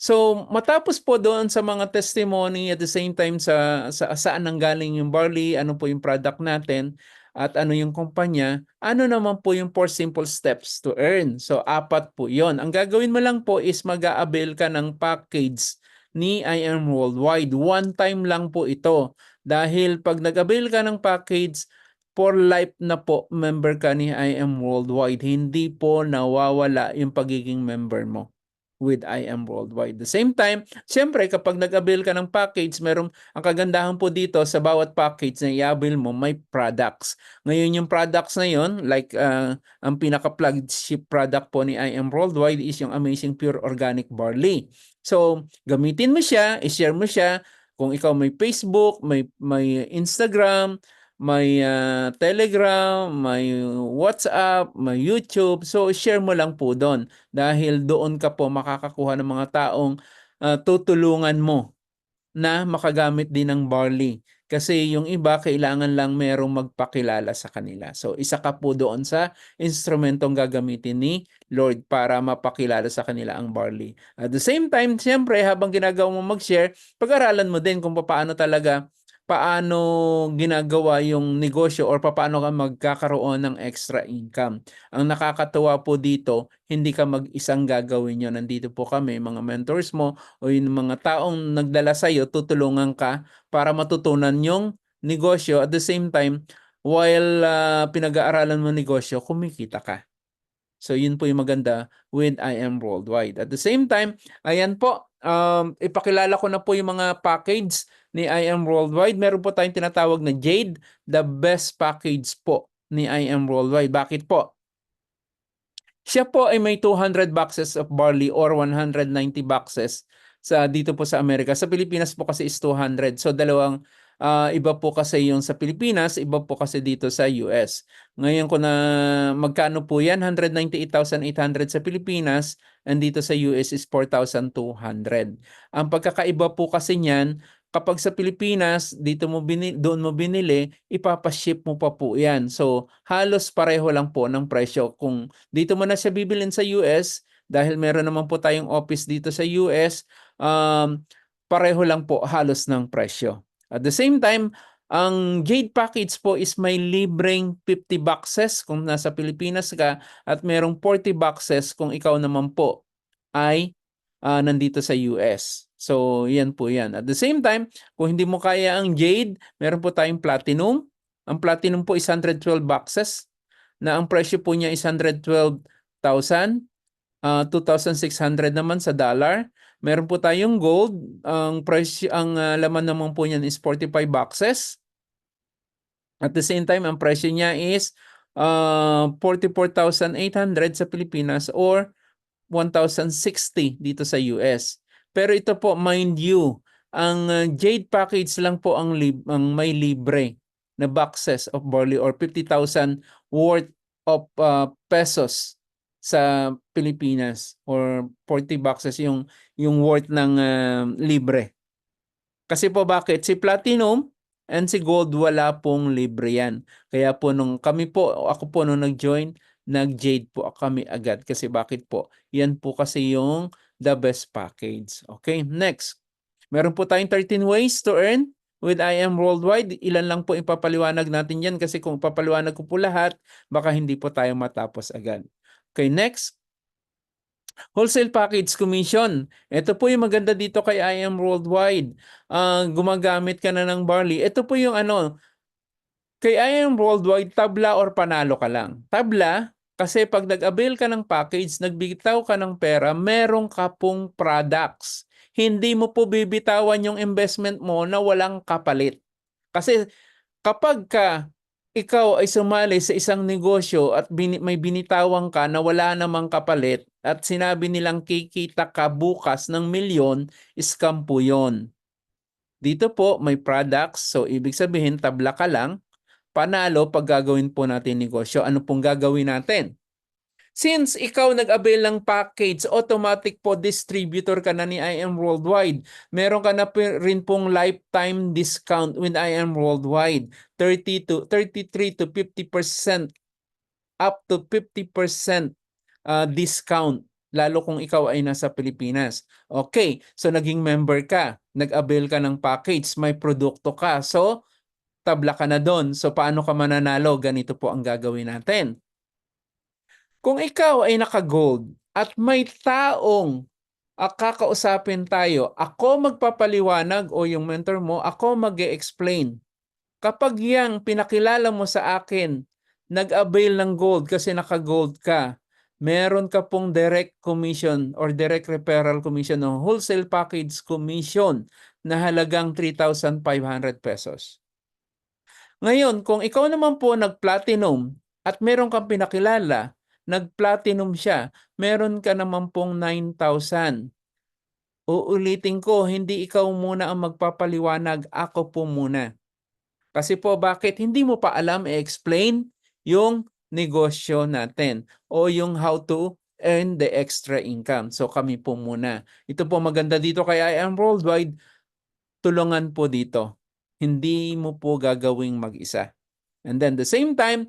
so matapos po doon sa mga testimony, at the same time saan nanggaling yung barley, ano po yung product natin, at ano yung kumpanya, ano naman po yung 4 simple steps to earn. So 4 po yon. Ang gagawin mo lang po is mag-a-avail ka ng package ni I Am Worldwide. One time lang po ito. Dahil pag nag-avail ka ng package, for life na po member ka ni I Am Worldwide. Hindi po nawawala yung pagiging member mo with I Am Worldwide. The same time, siyempre kapag nag-avail ka ng package, ang kagandahan po dito sa bawat package na i-avail mo, may products. Ngayon yung products na yun, like ang pinaka-flagship product po ni I Am Worldwide is yung Amazing Pure Organic Barley. So, gamitin mo siya, i-share mo siya. Kung ikaw may Facebook, may Instagram, may Telegram, may WhatsApp, may YouTube. So share mo lang po doon dahil doon ka po makakakuha ng mga taong tutulungan mo na makagamit din ng barley. Kasi yung iba, kailangan lang merong magpakilala sa kanila. So, isa ka po doon sa instrumentong gagamitin ni Lord para mapakilala sa kanila ang barley. At the same time, siyempre, habang ginagawa mo mag-share, pag-aralan mo din kung paano ginagawa yung negosyo or paano ka magkakaroon ng extra income. Ang nakakatuwa po dito, hindi ka mag-isang gagawin yun. Nandito po kami, mga mentors mo, o yung mga taong nagdala sa'yo, tutulungan ka para matutunan yung negosyo. At the same time, while pinag-aaralan mo negosyo, kumikita ka. So yun po yung maganda with I Am Worldwide. At the same time, ayan po, ipakilala ko na po yung mga package ni I Am Worldwide. Meron po tayong tinatawag na Jade, the best package po ni I Am Worldwide. Bakit po? Siya po ay may 200 boxes of barley or 190 boxes dito po sa Amerika. Sa Pilipinas po kasi is 200. So dalawang iba po kasi yung sa Pilipinas, iba po kasi dito sa US. Ngayon ko na magkano po yan? 198,800 sa Pilipinas and dito sa US is 4,200. Ang pagkakaiba po kasi niyan, kapag sa Pilipinas, doon mo binili, ipapaship mo pa po yan. So, halos pareho lang po ng presyo. Kung dito mo na siya bibilin sa US, dahil meron naman po tayong office dito sa US, pareho lang po halos ng presyo. At the same time, ang Jade package po is may libreng 50 boxes kung nasa Pilipinas ka at merong 40 boxes kung ikaw naman po ay nandito sa US. So, yan po yan. At the same time, kung hindi mo kaya ang Jade, meron po tayong Platinum. Ang Platinum po is 112 boxes na ang presyo po niya is 112,000. 2,600 naman sa dollar. Meron po tayong Gold. Ang laman naman po niyan is 45 boxes. At the same time, ang presyo niya is 44,800 sa Pilipinas or 1,060 dito sa US. Pero ito po, mind you, ang Jade package lang po ang may libre na boxes of barley or 50,000 worth of pesos sa Pilipinas or 40 boxes yung worth ng libre. Kasi po bakit? Si Platinum and si Gold wala pong libre yan. Kaya po ako po nung nag-join, nag-Jade po kami agad. Kasi bakit po? Yan po kasi yung the best package. Okay, next. Meron po tayong 13 ways to earn with I Am Worldwide. Ilan lang po ipapaliwanag natin yan kasi kung ipapaliwanag ko po lahat, baka hindi po tayo matapos agad. Okay, next. Wholesale Package Commission. Ito po yung maganda dito kay I Am Worldwide. Gumagamit ka na ng barley. Ito po yung kay I Am Worldwide, tabla or panalo ka lang. Tabla, kasi pag nag-avail ka ng package, nagbitaw ka ng pera, meron ka pong products. Hindi mo po bibitawan yung investment mo na walang kapalit. Kasi kapag ikaw ay sumali sa isang negosyo at may binitawan ka na wala namang kapalit at sinabi nilang kikita ka bukas ng milyon, scam po yun. Dito po may products, so ibig sabihin tabla ka lang, panalo pag gagawin po natin negosyo. Ano pong gagawin natin? Since ikaw nag-avail ng package, automatic po distributor ka na ni I Am Worldwide. Meron ka na rin pong lifetime discount with I Am Worldwide. 33 to 50%, up to 50% discount, lalo kung ikaw ay nasa Pilipinas. Okay, so naging member ka, nag-avail ka ng package, may produkto ka, so tabla ka na doon. So paano ka mananalo? Ganito po ang gagawin natin. Kung ikaw ay naka-gold at may taong kakausapin tayo, ako magpapaliwanag o yung mentor mo, ako mag-e-explain. Kapag yang pinakilala mo sa akin, nag-avail ng gold kasi naka-gold ka, meron ka pong direct commission or direct referral commission o wholesale package commission na halagang 3,500 pesos. Ngayon, kung ikaw naman po nag-platinum at meron kang pinakilala, nag-platinum siya, meron ka naman pong 9,000. Uulitin ko, hindi ikaw muna ang magpapaliwanag, ako po muna. Kasi po bakit hindi mo pa alam i-explain yung negosyo natin o yung how to earn the extra income. So kami po muna. Ito po maganda dito kay I Am Worldwide, tulungan po dito. Hindi mo po gagawing mag-isa. And then the same time,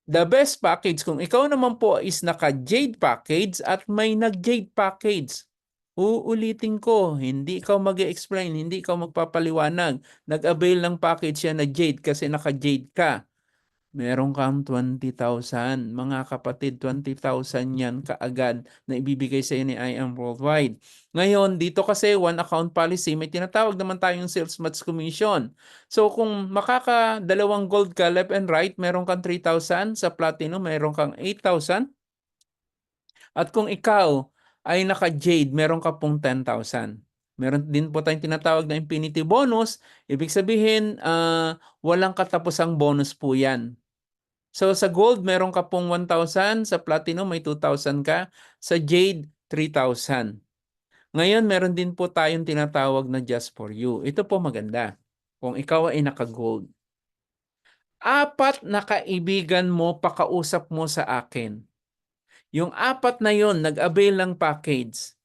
the best package, kung ikaw naman po is naka-Jade package at may nag-Jade package, uulitin ko, hindi ikaw mag-explain, hindi ikaw magpapaliwanag. Nag-avail ng package yan na Jade kasi naka-Jade ka. Meron kang 20,000. Mga kapatid, 20,000 yan kaagad na ibibigay sa iyo ni I Am Worldwide. Ngayon, dito kasi one account policy, may tinatawag naman tayong sales match commission. So kung makaka-2 gold ka left and right, meron kang 3,000. Sa platinum, meron kang 8,000. At kung ikaw ay naka-Jade, meron ka pong 10,000. Meron din po tayong tinatawag na infinity bonus. Ibig sabihin, walang katapusang bonus po yan. So sa gold, meron ka pong 1,000. Sa platinum, may 2,000 ka. Sa jade, 3,000. Ngayon, meron din po tayong tinatawag na just for you. Ito po maganda. Kung ikaw ay naka-gold. 4 na kaibigan mo, pakausap mo sa akin. Yung 4 na yon nag-avail ng package.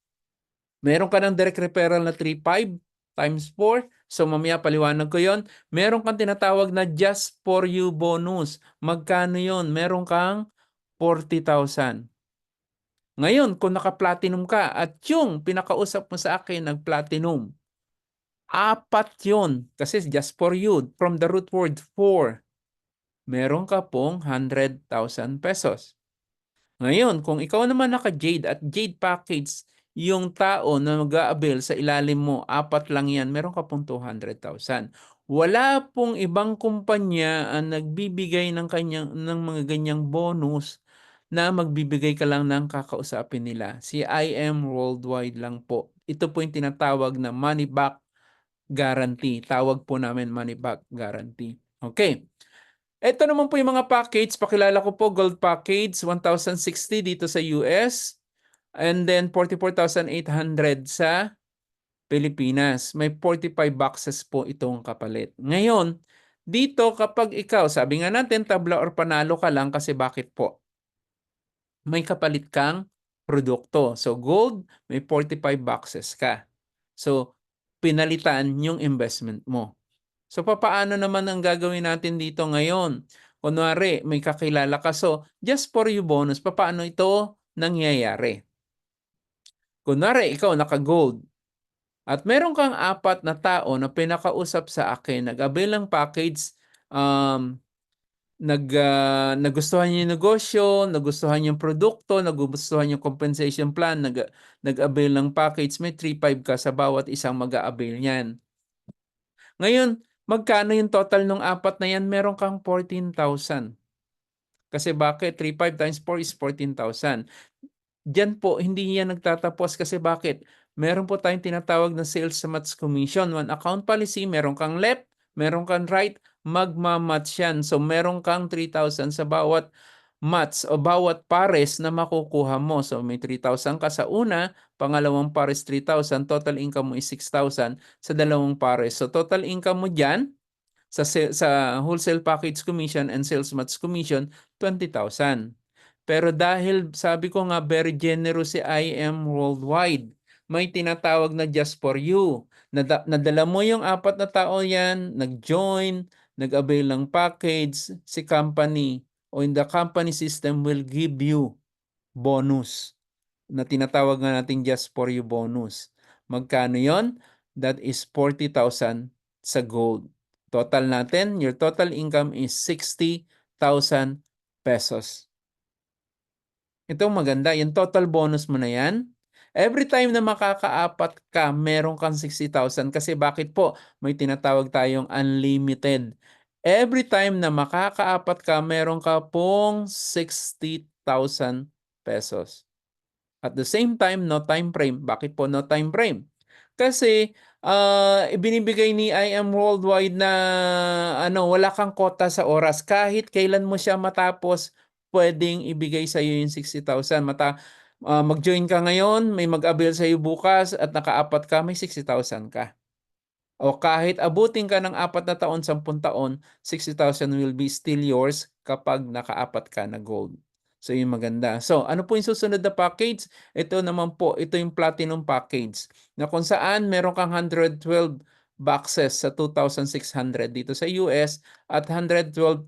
Meron ka ng direct referral na 3,500 times 4. So mamaya paliwanag ko yon. Meron kang tinatawag na just for you bonus. Magkano yon? Meron kang 40,000. Ngayon, kung naka-platinum ka at yung pinakausap mo sa akin nag-platinum, 4 yun. Kasi just for you. From the root word for, meron ka pong 100,000 pesos. Ngayon, kung ikaw naman naka-Jade at Jade package, yung tao na mag-a-avail sa ilalim mo, 4 lang yan, meron ka pong 200,000. Wala pong ibang kumpanya ang nagbibigay ng mga ganyang bonus na magbibigay ka lang ng kakausapin nila. Si I Am Worldwide lang po. Ito po yung tinatawag na money back guarantee. Tawag po namin money back guarantee. Okay. Ito naman po yung mga package. Pakilala ko po, gold package, 1,060 dito sa US. And then 44,800 sa Pilipinas. May 45 boxes po itong kapalit. Ngayon, dito kapag ikaw, sabi nga natin, tabla or panalo ka lang kasi bakit po? May kapalit kang produkto. So gold, may 45 boxes ka. So pinalitan yung investment mo. So, papaano naman ang gagawin natin dito ngayon? Kunwari, may kakilala ka. So, just for you bonus, papaano ito nangyayari? Kunwari, ikaw naka-gold. At meron kang 4 na tao na pinakausap sa akin, nag-avail ng package, nagustuhan yung negosyo, nagustuhan yung produkto, nagustuhan yung compensation plan, nag-avail ng package, may 3,500 ka sa bawat isang mag-avail niyan. Ngayon, magkano yung total ng 4 na yan? Meron kang 14,000. Kasi bakit? 3,500 times 4 is 14,000. Diyan po, hindi yan nagtatapos kasi bakit? Meron po tayong tinatawag na sales match commission. One account policy, meron kang left, meron kang right, magmamatch yan. So, meron kang 3,000 sa bawat match o bawat pares na makukuha mo. So, may 3,000 ka sa una, pangalawang pares 3,000, total income mo is 6,000 sa dalawang pares. So, total income mo dyan, sa wholesale package commission and sales match commission, 20,000. Pero dahil sabi ko nga very generous si I Am Worldwide, may tinatawag na just for you. Nadala mo yung 4 na tao yan, nag-join, nag-avail ng package, si company o in the company system will give you bonus na tinatawag nga natin just for you bonus. Magkano yon? That is 40,000 sa gold. Total natin, your total income is 60,000 pesos. Ito maganda, yung total bonus mo na yan. Every time na makaka-4 ka, meron kang 60,000 kasi bakit po? May tinatawag tayong unlimited. Every time na makaka-4 ka, meron ka pong 60,000 pesos. At the same time, no time frame. Bakit po no time frame? Kasi ibinibigay ni I Am Worldwide na wala kang kota sa oras. Kahit kailan mo siya matapos, pwedeng ibigay sa iyo yung 60,000. Mag-join ka ngayon, may mag-avail sa iyo bukas at naka-4 ka, may 60,000 ka. O kahit abutin ka ng 4 na taon, 10 taon, 60,000 will be still yours kapag nakaapat ka na gold. So yung maganda. So ano po yung susunod na package? Ito naman po, ito yung platinum package na kung saan meron kang 112 boxes sa 2,600 dito sa US at 112,000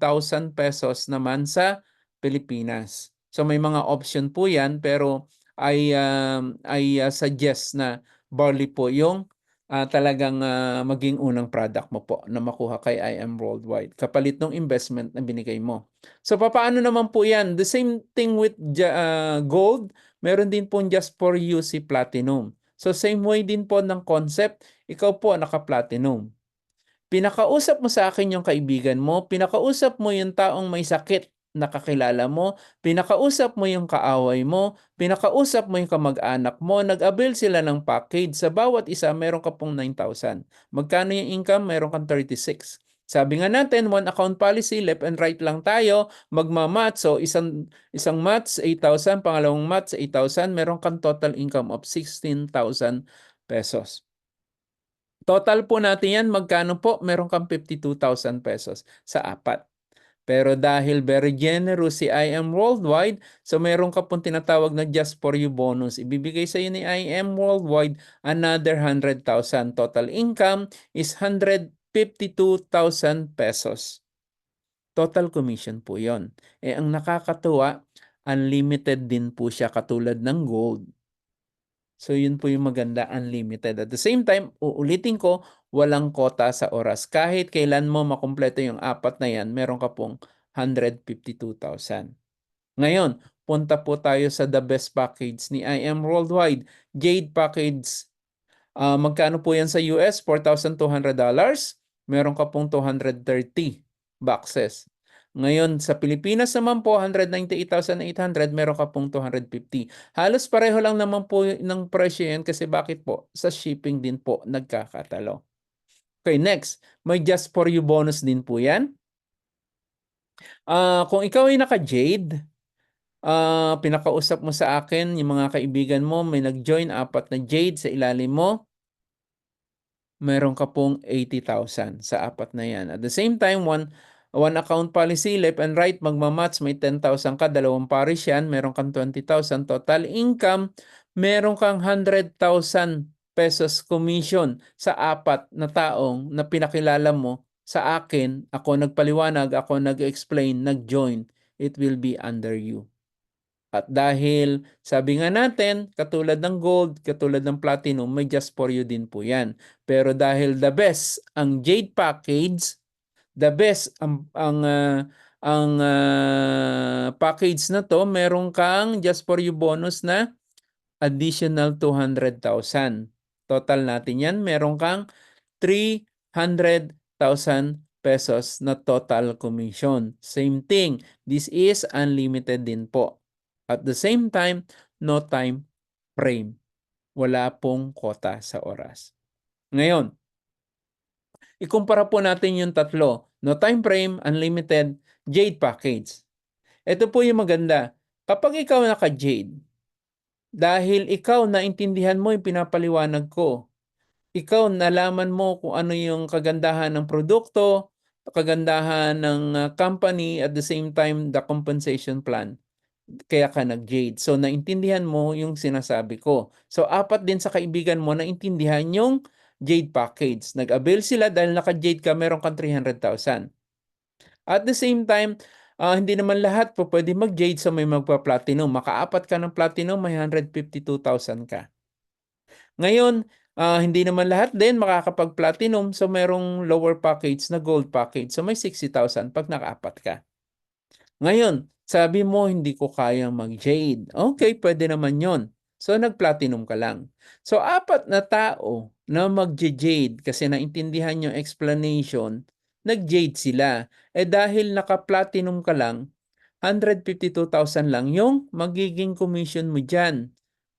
pesos naman sa Pilipinas. So may mga option po yan pero I suggest na barley po yung talagang maging unang product mo po na makuha kay IM Worldwide kapalit ng investment na binigay mo. So papaano naman po yan? The same thing with gold, meron din po just for you si platinum. So same way din po ng concept, ikaw po naka-platinum. Pinakausap mo sa akin yung kaibigan mo, pinakausap mo yung taong may sakit na kakilala mo, pinakausap mo yung kaaway mo, pinakausap mo yung kamag-anak mo, nag-avail sila ng package. Sa bawat isa, meron ka pong 9,000. Magkano yung income? Meron kang 36. Sabi nga natin, one account policy, left and right lang tayo, magmamat. So, isang mats, 8,000, pangalawang mats, 8,000, meron kang total income of 16,000 pesos. Total po natin yan, magkano po? Meron kang 52,000 pesos sa apat. Pero dahil very generous si IM Worldwide, so meron ka pong tinatawag na just for you bonus. Ibibigay sa iyo ni IM Worldwide another 100,000. Total income is 152,000 pesos. Total commission po yon. Ang nakakatuwa, unlimited din po siya katulad ng gold. So yun po yung maganda, unlimited. At the same time, uulitin ko, walang kota sa oras. Kahit kailan mo makumpleto yung apat na yan, meron ka pong 152,000. Ngayon, punta po tayo sa the best package ni IM Worldwide. Jade package. Magkano po yan sa US? $4,200. Meron ka pong 230 boxes. Ngayon, sa Pilipinas naman po, 198,800, meron ka pong 250. Halos pareho lang naman po ng presyo yan kasi bakit po? Sa shipping din po nagkakatalo. Okay, next. May just for you bonus din po yan. Kung ikaw ay naka-Jade, pinakausap mo sa akin, yung mga kaibigan mo, may nag-join, 4 na Jade sa ilalim mo, meron ka pong 80,000 sa 4 na yan. At the same time, one account policy, left and right, magmamatch, may 10,000 ka, dalawang pares yan, meron kang 20,000 total income, meron kang 100,000 pesos commission sa 4 na taong na pinakilala mo sa akin, ako nagpaliwanag, ako nag-explain, nag-join, it will be under you. At dahil, sabi nga natin, katulad ng gold, katulad ng platinum, may just for you din po yan. Pero dahil the best, ang Jade package, the best, ang package na to, meron kang just for you bonus na additional 200,000. Total natin yan, meron kang 300,000 pesos na total commission. Same thing, this is unlimited din po. At the same time, no time frame. Wala pong kota sa oras. Ngayon, ikumpara po natin yung tatlo. No time frame, unlimited, Jade package. Ito po yung maganda. Kapag ikaw naka-Jade, dahil ikaw naintindihan mo yung pinapaliwanag ko, ikaw nalaman mo kung ano yung kagandahan ng produkto, kagandahan ng company, at the same time, the compensation plan. Kaya ka nag-Jade. So, naintindihan mo yung sinasabi ko. So, 4 din sa kaibigan mo naintindihan yung Jade package. Nag-avail sila dahil naka-Jade ka, meron kang 300,000. At the same time, hindi naman lahat po pwede mag-Jade, so may magpa-platinum. Maka-4 ka ng platinum, may 152,000 ka. Ngayon, hindi naman lahat din makakapag-platinum, so merong lower package na gold package. So, may 60,000 pag naka-4 ka. Ngayon, sabi mo, hindi ko kayang mag-Jade. Okay, pwede naman yon. So, nag-platinum ka lang. So, 4 na tao na mag-Jade kasi naintindihan yung explanation, nag-Jade sila. Dahil naka-platinum ka lang, 152,000 lang yung magiging commission mo dyan.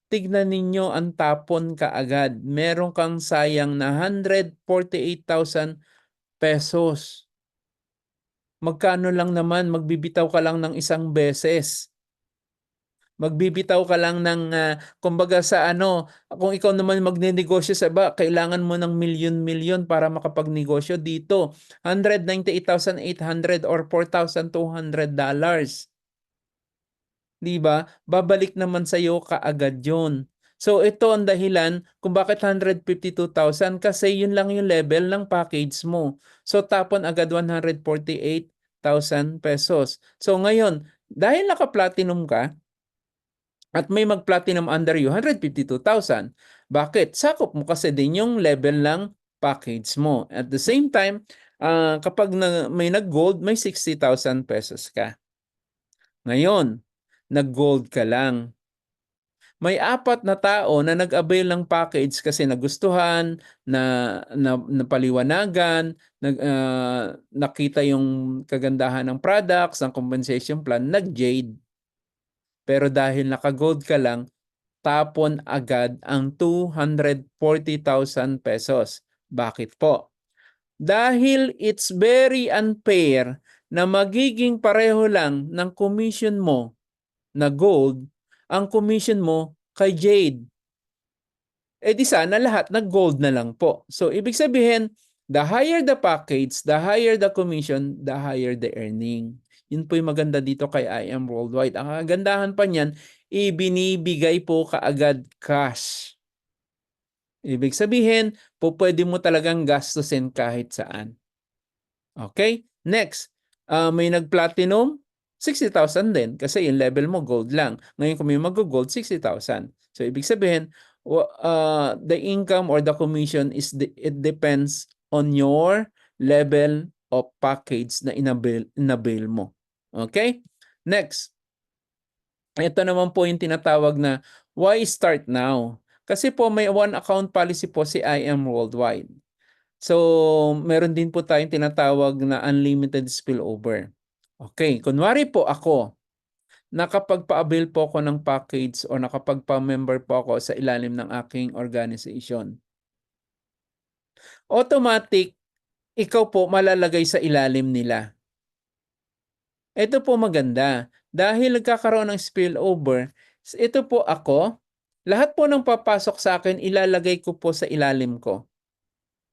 Tignan ninyo ang tapon kaagad. Meron kang sayang na 148,000 pesos. Magkano lang naman, magbibitaw ka lang ng isang beses. Magbibitaw ka lang ng kumbaga sa ano, kung ikaw naman magnenegosyo sa iba, kailangan mo ng milyon-milyon para makapagnegosyo dito. $198,800 or $4,200. 'Di ba? Babalik naman sa iyo kaagad 'yon. So ito ang dahilan kung bakit 152,000 kasi yun lang yung level ng package mo. So tapon agad 148,000 pesos. So ngayon, dahil naka-platinum ka at may mag-platinum under you, 152,000. Bakit? Sakop mo kasi din yung level ng package mo. At the same time, kapag may nag-gold, may 60,000 pesos ka. Ngayon, nag-gold ka lang. May 4 na tao na nag-avail ng package kasi nagustuhan, napaliwanagan, nakita yung kagandahan ng products, ng compensation plan, nag-jade. Pero dahil naka-gold ka lang, tapon agad ang 240,000 pesos. Bakit po? Dahil it's very unfair na magiging pareho lang ng commission mo na gold, ang commission mo kay jade. Eh di sana lahat nag-gold na lang po. So ibig sabihin, the higher the package, the higher the commission, the higher the earning. Yun po yung maganda dito kay IM Worldwide. Ang kagandahan pa niyan, ibinibigay po kaagad cash. Ibig sabihin, pwede mo talagang gastusin kahit saan. Okay? Next, may nag-platinum, 60,000 din kasi yung level mo gold lang. Ngayon kung may mag-gold, 60,000. So ibig sabihin, the income or the commission it depends on your level of package na inabil mo. Okay? Next. Ito naman po yung tinatawag na why start now? Kasi po may one account policy po si IM Worldwide. So, meron din po tayong tinatawag na unlimited spillover. Okay, kunwari po ako, nakapagpa-avail po ako ng package o nakapagpa-member po ako sa ilalim ng aking organization. Automatic, ikaw po malalagay sa ilalim nila. Ito po maganda. Dahil nagkakaroon ng spillover, ito po ako, lahat po ng papasok sa akin, ilalagay ko po sa ilalim ko.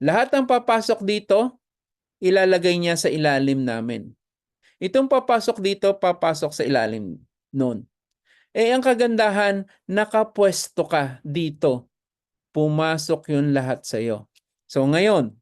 Lahat ng papasok dito, ilalagay niya sa ilalim namin. Itong papasok dito, papasok sa ilalim nun. Eh, ang kagandahan, nakapwesto ka dito. Pumasok yun lahat sa'yo. So, ngayon,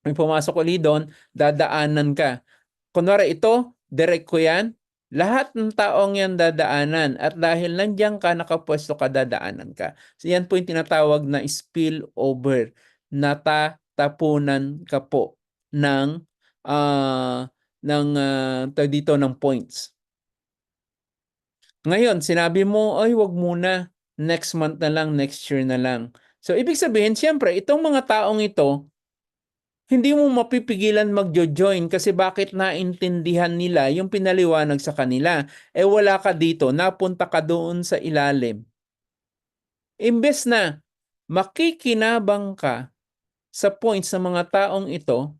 may pumasok ulit doon, dadaanan ka. Kunwari ito, direct ko yan, lahat ng taong yan dadaanan. At dahil nandiyan ka, nakapwesto ka, dadaanan ka. So, yan po yung tinatawag na spillover. Natatapunan ka po ng dito ng points. Ngayon, sinabi mo, ay wag muna, next month na lang, next year na lang. So, ibig sabihin, siyempre, itong mga taong ito, hindi mo mapipigilan magjo-join kasi bakit naintindihan nila yung pinaliwanag sa kanila. Eh wala ka dito, napunta ka doon sa ilalim. Imbes na makikinabang ka sa points ng mga taong ito,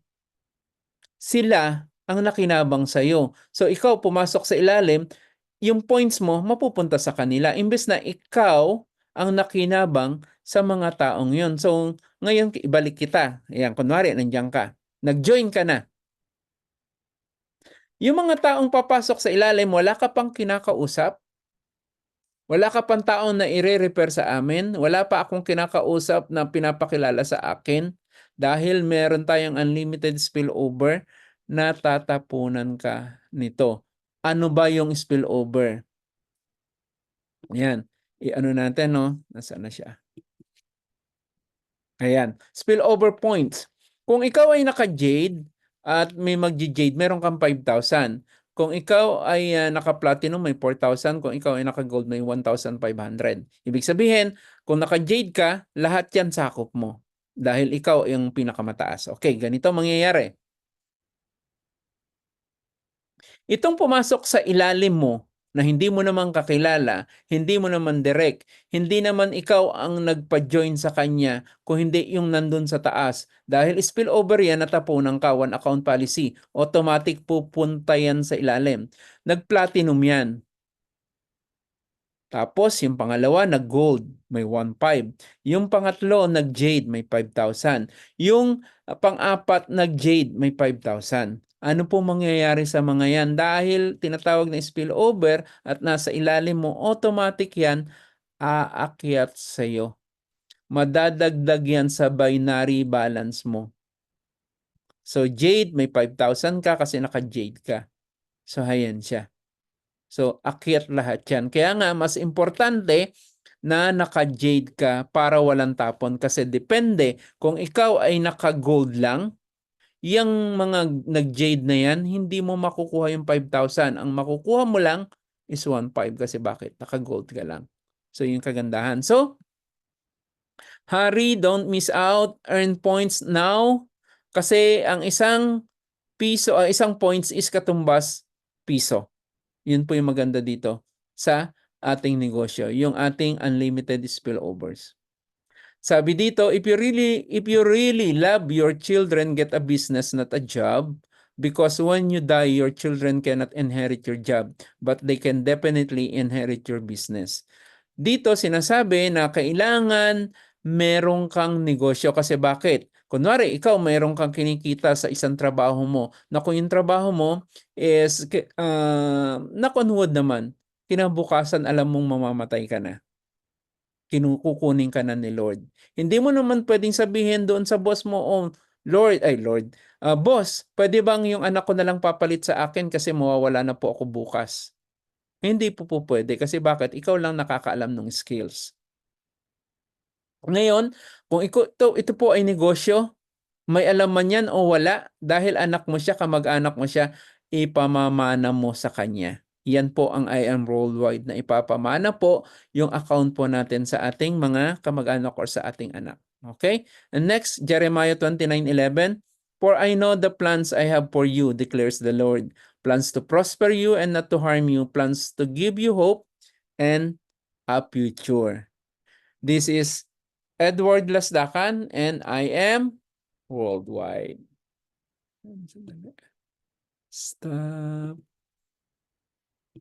sila ang nakinabang sa iyo. So ikaw pumasok sa ilalim, yung points mo mapupunta sa kanila. Imbes na ikaw ang nakinabang sa mga taong yun. So ngayon ibalik kita. Ayan, kunwari nandiyan ka. Nag-join ka na. Yung mga taong papasok sa ilalim, wala ka pang kinakausap. Wala ka pang taong na i-refer sa amin. Wala pa akong kinakausap na pinapakilala sa akin. Dahil meron tayong unlimited spillover, natatapunan ka nito. Ano ba yung spillover? Ayan. I-ano natin, no? Nasaan na siya? Ayan. Spillover points. Kung ikaw ay naka-jade at may mag-jade, meron kang 5,000. Kung ikaw ay naka-platinum, may 4,000. Kung ikaw ay naka-gold, may 1,500. Ibig sabihin, kung naka-jade ka, lahat yan sakop mo. Dahil ikaw yung pinakamataas. Okay, ganito mangyayari. Itong pumasok sa ilalim mo na hindi mo naman kakilala, hindi mo naman direct, hindi naman ikaw ang nagpa-join sa kanya kung hindi yung nandun sa taas. Dahil spillover yan, natapunan ka, one account policy. Automatic pupunta yan sa ilalim. Nag-platinum yan. Tapos yung pangalawa nag-gold, may 1.5. Yung pangatlo nag-jade, may 5,000. Yung pang-apat nag-jade, may 5,000. Ano po mangyayari sa mga yan? Dahil tinatawag na spillover at nasa ilalim mo, automatic yan, aakyat sa'yo. Madadagdag yan sa binary balance mo. So jade, may 5,000 ka kasi naka-jade ka. So ayan siya. So akyat lahat yan. Kaya nga mas importante na naka-jade ka para walang tapon kasi depende kung ikaw ay naka-gold lang, yung mga nag-jade na yan, hindi mo makukuha yung 5,000. Ang makukuha mo lang is 1.5 kasi bakit? Naka-gold ka lang. So yung kagandahan. So, hurry, don't miss out, earn points now. Kasi ang isang isang points is katumbas piso. Yun po yung maganda dito sa ating negosyo, yung ating unlimited spillovers. Sabi dito, if you really love your children, get a business, not a job. Because when you die, your children cannot inherit your job, but they can definitely inherit your business. Dito sinasabi na kailangan meron kang negosyo kasi bakit? Kunwari, ikaw meron kang kinikita sa isang trabaho mo na kung yung trabaho mo is knock on wood naman, kinabukasan alam mong mamamatay ka na. Kukunin ka na ni Lord. Hindi mo naman pwedeng sabihin doon sa boss mo, oh, boss, pwede bang yung anak ko na lang papalit sa akin kasi mawawala na po ako bukas? Hindi po pwede kasi bakit? Ikaw lang nakakaalam ng skills. Ngayon, kung ito po ay negosyo, may alam man yan o wala, dahil anak mo siya, kamag-anak mo siya, ipamamana mo sa kanya. Yan po ang I Am Worldwide na ipapamana po yung account po natin sa ating mga kamag-anak or sa ating anak. Okay? And next, Jeremiah 29:11. For I know the plans I have for you, declares the Lord. Plans to prosper you and not to harm you. Plans to give you hope and a future. This is Edward Lasdakan and I am Worldwide. Stop.